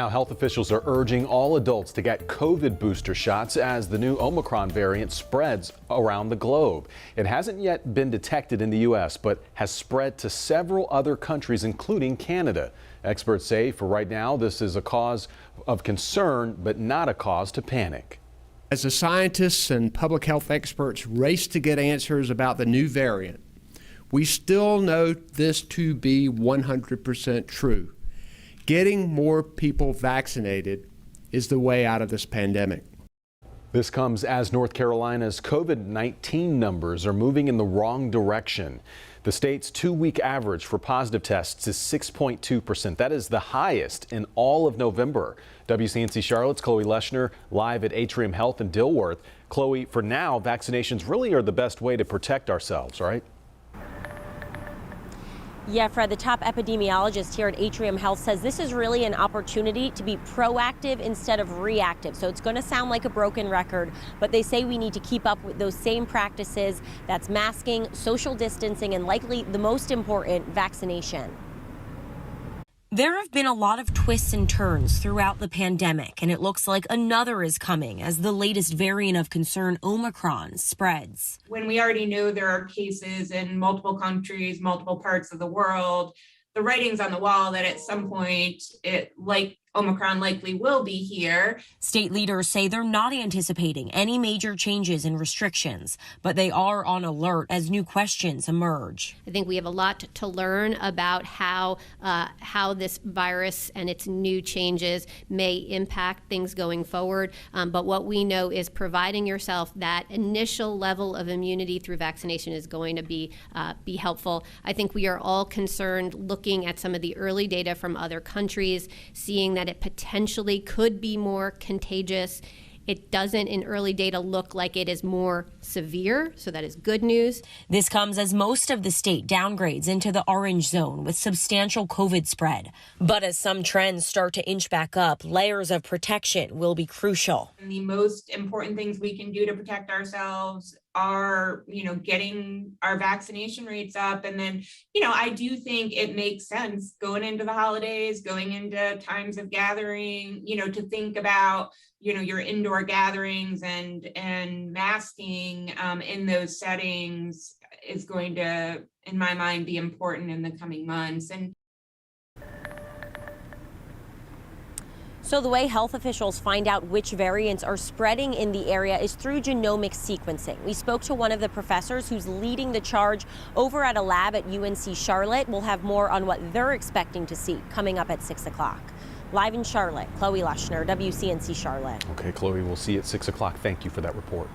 Now, health officials are urging all adults to get COVID booster shots as the new Omicron variant spreads around the globe. It hasn't yet been detected in the U.S., but has spread to several other countries, including Canada. Experts say for right now, this is a cause of concern, but not a cause to panic. As the scientists and public health experts race to get answers about the new variant, we still know this to be 100% true. Getting more people vaccinated is the way out of this pandemic. This comes as North Carolina's COVID-19 numbers are moving in the wrong direction. The state's two-week average for positive tests is 6.2%. That is the highest in all of November. WCNC Charlotte's Chloe Leshner live at Atrium Health in Dilworth. Chloe, for now, vaccinations really are the best way to protect ourselves, right? Yeah, Fred, the top epidemiologist here at Atrium Health says this is really an opportunity to be proactive instead of reactive. So it's going to sound like a broken record, but they say we need to keep up with those same practices. That's masking, social distancing, and likely the most important, vaccination. There have been a lot of twists and turns throughout the pandemic, and it looks like another is coming as the latest variant of concern, Omicron, spreads. When we already know there are cases in multiple countries, multiple parts of the world, the writing's on the wall that at some point Omicron likely will be here. State leaders say they're not anticipating any major changes in restrictions, but they are on alert as new questions emerge. I think we have a lot to learn about how this virus and its new changes may impact things going forward. But what we know is providing yourself that initial level of immunity through vaccination is going to be helpful. I think we are all concerned looking at some of the early data from other countries, seeing that it potentially could be more contagious. It doesn't in early data look like it is more severe, so that is good news. This comes as most of the state downgrades into the orange zone with substantial COVID spread. But as some trends start to inch back up, layers of protection will be crucial. And the most important things we can do to protect ourselves are, getting our vaccination rates up. And then, I do think it makes sense going into the holidays, going into times of gathering, to think about, your indoor gatherings and masking in those settings is going to, in my mind, be important in the coming months. And so the way health officials find out which variants are spreading in the area is through genomic sequencing. We spoke to one of the professors who's leading the charge over at a lab at UNC Charlotte. We'll have more on what they're expecting to see coming up at 6 o'clock. Live in Charlotte, Chloe Leshner, WCNC Charlotte. Okay, Chloe, we'll see you at 6 o'clock. Thank you for that report.